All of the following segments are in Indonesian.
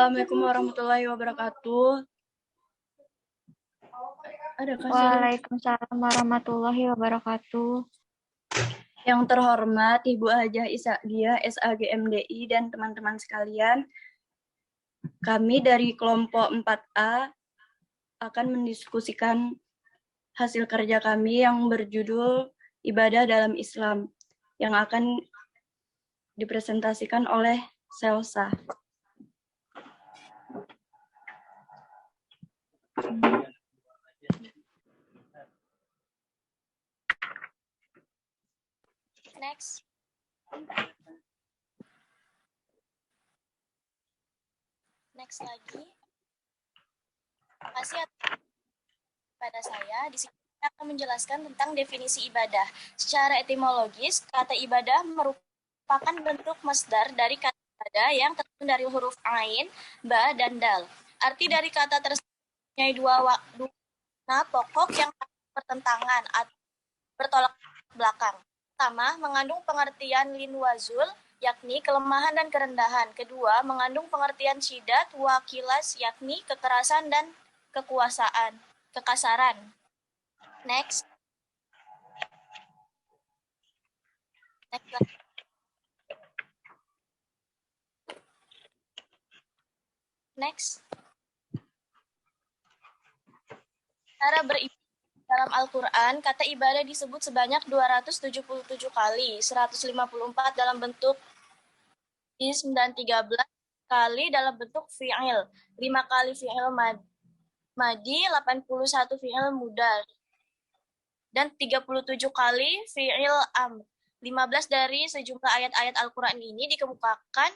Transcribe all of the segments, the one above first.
Assalamualaikum warahmatullahi wabarakatuh. Waalaikumsalam warahmatullahi wabarakatuh. Yang terhormat Ibu Hajah Isagiah SAGMDI dan teman-teman sekalian, kami dari kelompok 4A akan mendiskusikan hasil kerja kami yang berjudul Ibadah dalam Islam yang akan dipresentasikan oleh Selsa. Next. Next lagi. Terima kasih pada saya. Di sini saya akan menjelaskan tentang definisi ibadah. Secara etimologis, kata ibadah merupakan bentuk masdar dari kata ibadah yang tersusun dari huruf ain, ba, dan dal. Arti dari kata tersebut mempunyai dua makna pokok yang bertentangan atau bertolak belakang. Pertama, mengandung pengertian lin wazul, yakni kelemahan dan kerendahan. Kedua, mengandung pengertian syidat wa kilas, yakni kekerasan dan kekasaran. Next. Next. Cara beribadah dalam Al-Quran, kata ibadah disebut sebanyak 277 kali, 154 dalam bentuk ism dan 13 kali dalam bentuk fi'il, 5 kali fi'il madi, 81 fi'il mudhari, dan 37 kali fi'il amr. 15 dari sejumlah ayat-ayat Al-Quran ini ditemukan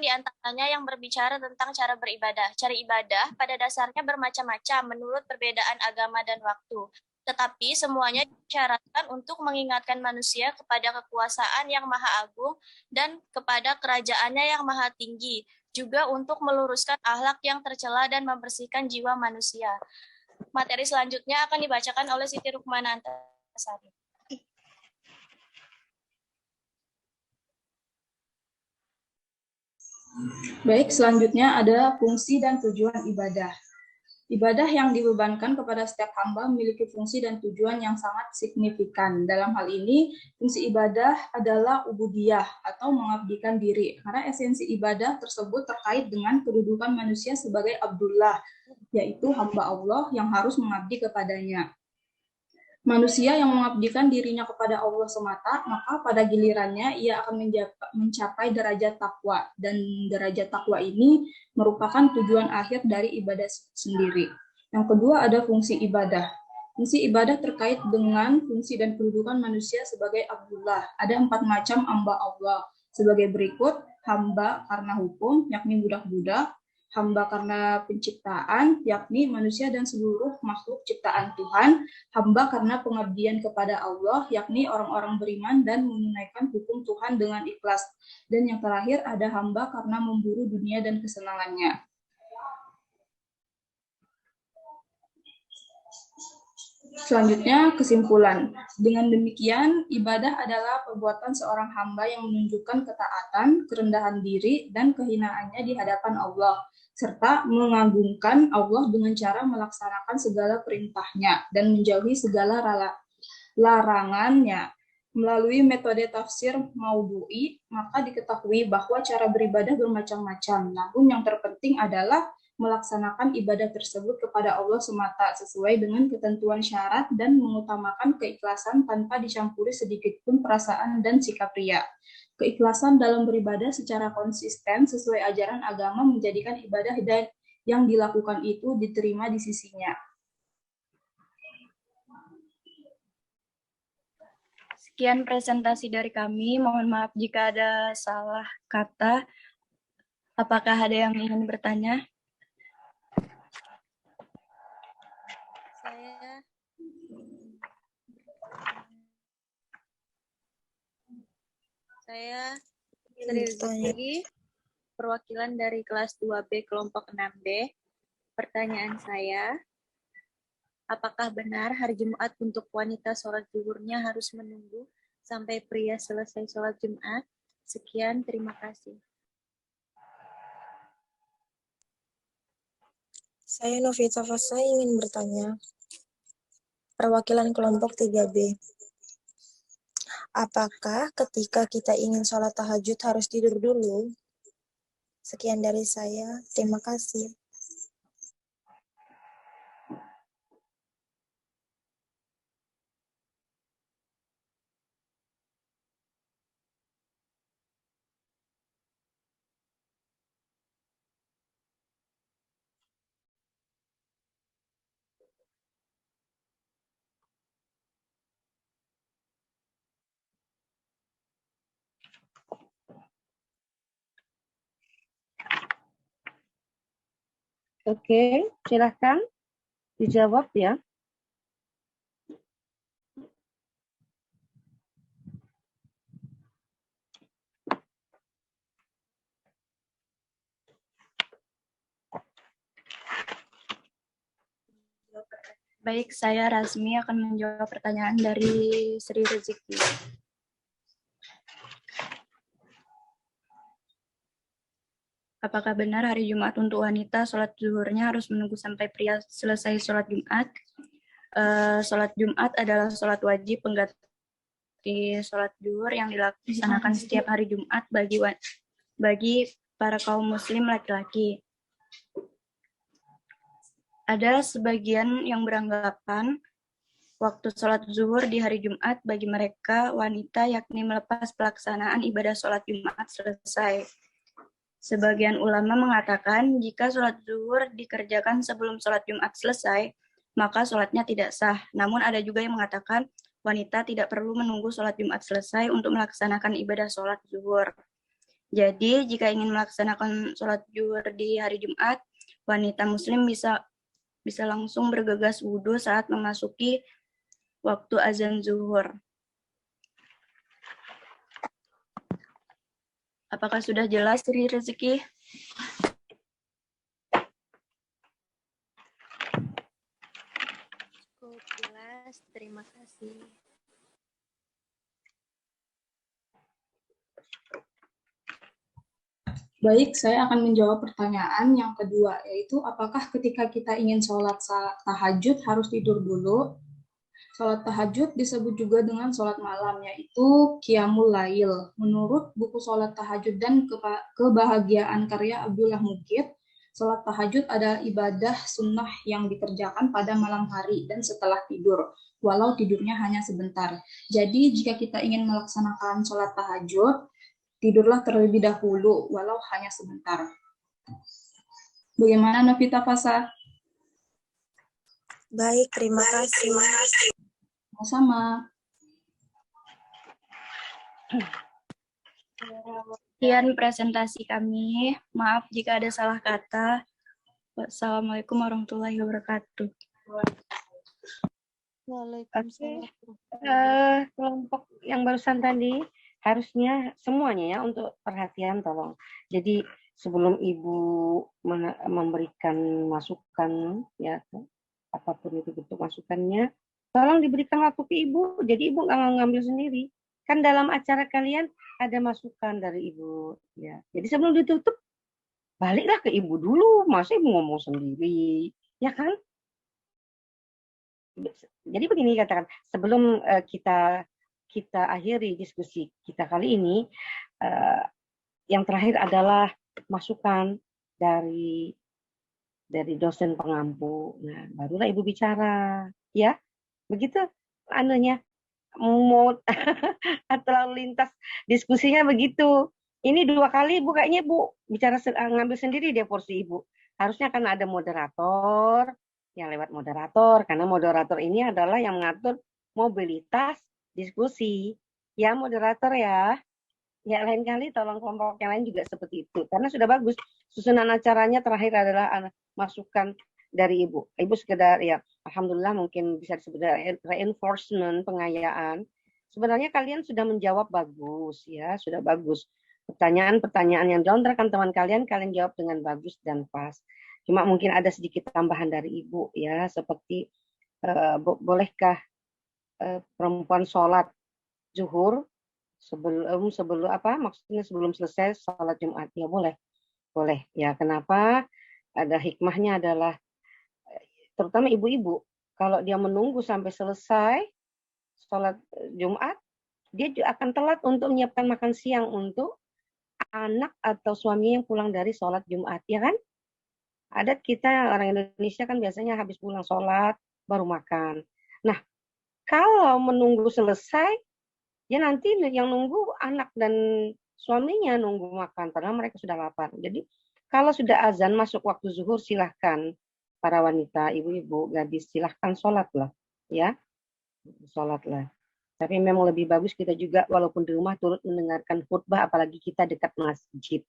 di antaranya yang berbicara tentang cara beribadah. Cara ibadah pada dasarnya bermacam-macam menurut perbedaan agama dan waktu. Tetapi semuanya disyaratkan untuk mengingatkan manusia kepada kekuasaan yang maha agung dan kepada kerajaannya yang maha tinggi. Juga untuk meluruskan akhlak yang tercela dan membersihkan jiwa manusia. Materi selanjutnya akan dibacakan oleh Siti Rukmana Antasari. Baik, selanjutnya ada fungsi dan tujuan ibadah. Ibadah yang dibebankan kepada setiap hamba memiliki fungsi dan tujuan yang sangat signifikan. Dalam hal ini, fungsi ibadah adalah ubudiyah atau mengabdikan diri, karena esensi ibadah tersebut terkait dengan kedudukan manusia sebagai Abdullah, yaitu hamba Allah yang harus mengabdi kepadanya. Manusia yang mengabdikan dirinya kepada Allah semata, maka pada gilirannya ia akan mencapai derajat takwa, dan derajat takwa ini merupakan tujuan akhir dari ibadah sendiri. Yang kedua ada fungsi ibadah. Fungsi ibadah terkait dengan fungsi dan kedudukan manusia sebagai Abdullah. Ada 4 macam hamba Allah sebagai berikut: hamba karena hukum, yakni budak-budak; hamba karena penciptaan, yakni manusia dan seluruh makhluk ciptaan Tuhan; hamba karena pengabdian kepada Allah, yakni orang-orang beriman dan menunaikan hukum Tuhan dengan ikhlas; dan yang terakhir ada hamba karena memburu dunia dan kesenangannya. Selanjutnya, kesimpulan. Dengan demikian, ibadah adalah perbuatan seorang hamba yang menunjukkan ketaatan, kerendahan diri, dan kehinaannya di hadapan Allah, serta mengagungkan Allah dengan cara melaksanakan segala perintahnya dan menjauhi segala larangannya. Melalui metode tafsir maudhu'i, maka diketahui bahwa cara beribadah bermacam-macam, namun yang terpenting adalah melaksanakan ibadah tersebut kepada Allah semata sesuai dengan ketentuan syarat dan mengutamakan keikhlasan tanpa dicampuri sedikitpun perasaan dan sikap riya. Keikhlasan dalam beribadah secara konsisten sesuai ajaran agama menjadikan ibadah yang dilakukan itu diterima di sisinya. Sekian presentasi dari kami. Mohon maaf jika ada salah kata. Apakah ada yang ingin bertanya? Saya Sri Rizky, perwakilan dari kelas 2B kelompok 6B. Pertanyaan saya, apakah benar hari Jumat untuk wanita sholat zuhurnya harus menunggu sampai pria selesai sholat Jumat? Sekian, terima kasih. Saya Novita Fasa ingin bertanya, perwakilan kelompok 3B. Apakah ketika kita ingin sholat tahajud harus tidur dulu? Sekian dari saya, terima kasih. Oke, silahkan dijawab ya. Baik, saya Rasmi akan menjawab pertanyaan dari Sri Rezeki. Apakah benar hari Jumat untuk wanita sholat zuhurnya harus menunggu sampai pria selesai sholat Jumat? Sholat Jumat adalah sholat wajib pengganti sholat zuhur yang dilaksanakan setiap hari Jumat bagi para kaum muslim laki-laki. Ada sebagian yang beranggapan waktu sholat zuhur di hari Jumat bagi mereka wanita yakni melepas pelaksanaan ibadah sholat Jumat selesai. Sebagian ulama mengatakan jika sholat zuhur dikerjakan sebelum sholat Jumat selesai, maka sholatnya tidak sah. Namun ada juga yang mengatakan wanita tidak perlu menunggu sholat Jumat selesai untuk melaksanakan ibadah sholat zuhur. Jadi jika ingin melaksanakan sholat zuhur di hari Jumat, wanita muslim bisa langsung bergegas wudhu saat memasuki waktu azan zuhur. Apakah sudah jelas, Sri Rezeki? Cukup jelas, terima kasih. Baik, saya akan menjawab pertanyaan yang kedua, yaitu apakah ketika kita ingin sholat tahajud harus tidur dulu? Sholat tahajud disebut juga dengan sholat malam, yaitu Qiyamul Lail. Menurut buku sholat tahajud dan kebahagiaan karya Abdullah Mukid, sholat tahajud adalah ibadah sunnah yang dikerjakan pada malam hari dan setelah tidur, walau tidurnya hanya sebentar. Jadi jika kita ingin melaksanakan sholat tahajud, tidurlah terlebih dahulu, walau hanya sebentar. Bagaimana Novita Fasa? Baik, terima kasih. Sama-sama. Sekian presentasi kami. Maaf jika ada salah kata. Wassalamualaikum warahmatullahi wabarakatuh. Waalaikumsalam. Kelompok yang barusan tadi harusnya semuanya ya untuk perhatian tolong. Jadi sebelum Ibu memberikan masukan ya apapun itu bentuk masukannya, tolong diberikan waktu ke Ibu. Jadi Ibu nggak ngambil sendiri. Kan dalam acara kalian ada masukan dari Ibu ya. Jadi sebelum ditutup baliklah ke Ibu dulu. Masa Ibu ngomong sendiri, ya kan? Jadi begini katakan, sebelum kita akhiri diskusi kita kali ini, yang terakhir adalah masukan dari dosen pengampu. Nah, barulah Ibu bicara, ya. Begitu anunya mau atau lalu lintas diskusinya begitu. Ini 2 kali Ibu kayaknya Ibu bicara ngambil sendiri dia porsi Ibu. Harusnya kan ada moderator, yang lewat moderator, karena moderator ini adalah yang mengatur mobilitas diskusi. Ya moderator ya. Ya lain kali tolong kelompok yang lain juga seperti itu. Karena sudah bagus. Susunan acaranya terakhir adalah masukan dari Ibu. Ibu sekedar ya alhamdulillah mungkin bisa disebut reinforcement, pengayaan. Sebenarnya kalian sudah menjawab bagus ya, sudah bagus. Pertanyaan-pertanyaan yang dilontarkan teman kalian jawab dengan bagus dan pas. Cuma mungkin ada sedikit tambahan dari Ibu ya, seperti bolehkah perempuan sholat zuhur sebelum apa maksudnya sebelum selesai sholat Jumat? Ya boleh ya. Kenapa? Ada hikmahnya adalah terutama ibu-ibu, kalau dia menunggu sampai selesai sholat Jumat, dia juga akan telat untuk menyiapkan makan siang untuk anak atau suami yang pulang dari sholat Jumat, ya kan? Adat kita orang Indonesia kan biasanya habis pulang sholat baru makan. Nah, kalau menunggu selesai, ya nanti yang nunggu anak dan suaminya nunggu makan, padahal mereka sudah lapar. Jadi kalau sudah azan masuk waktu zuhur, silahkan para wanita, ibu-ibu, gadis, silahkan sholatlah, ya, sholatlah. Tapi memang lebih bagus kita juga walaupun di rumah turut mendengarkan khutbah, apalagi kita dekat masjid.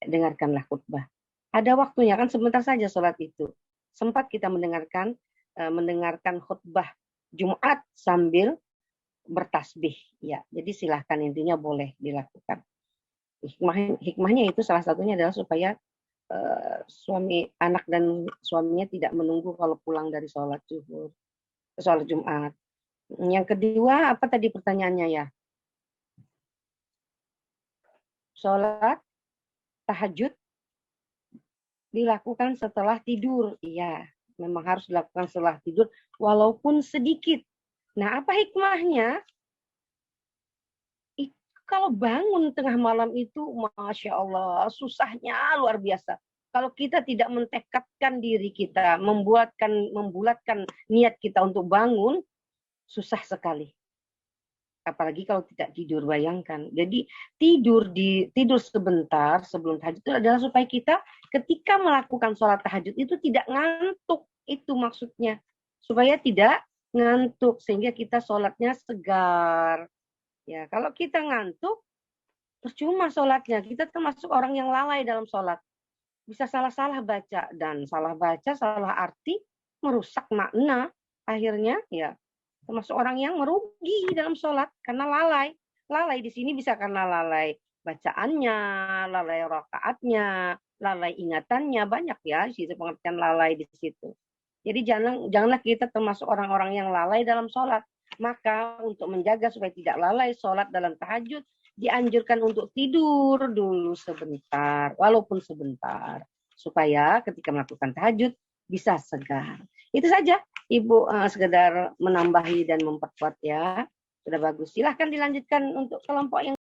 Dengarkanlah khutbah. Ada waktunya kan, sebentar saja sholat itu. Sempat kita mendengarkan khutbah Jumat sambil bertasbih, ya. Jadi silahkan, intinya boleh dilakukan. Hikmahnya itu salah satunya adalah supaya suami, anak dan suaminya tidak menunggu kalau pulang dari sholat Jumat. Yang kedua, apa tadi pertanyaannya ya? Sholat tahajud dilakukan setelah tidur. Iya, memang harus dilakukan setelah tidur, walaupun sedikit. Nah, apa hikmahnya? Kalau bangun tengah malam itu, Masya Allah, susahnya luar biasa. Kalau kita tidak mentekadkan diri kita, membulatkan niat kita untuk bangun, susah sekali. Apalagi kalau tidak tidur, bayangkan. Jadi tidur sebentar sebelum tahajud itu adalah supaya kita ketika melakukan sholat tahajud itu tidak ngantuk. Itu maksudnya. Supaya tidak ngantuk, sehingga kita sholatnya segar. Ya, kalau kita ngantuk, percuma sholatnya. Kita termasuk orang yang lalai dalam sholat. Bisa salah-salah baca, dan salah baca, salah arti, merusak makna. Akhirnya, ya, termasuk orang yang merugi dalam sholat karena lalai. Lalai di sini bisa karena lalai bacaannya, lalai rakaatnya, lalai ingatannya, banyak ya. Di situ pengertian lalai di situ. Jadi janganlah kita termasuk orang-orang yang lalai dalam sholat. Maka untuk menjaga supaya tidak lalai sholat dalam tahajud, dianjurkan untuk tidur dulu sebentar, walaupun sebentar, supaya ketika melakukan tahajud bisa segar. Itu saja, Ibu, sekedar menambahi dan memperkuat ya. Sudah bagus. Silahkan dilanjutkan untuk kelompok yang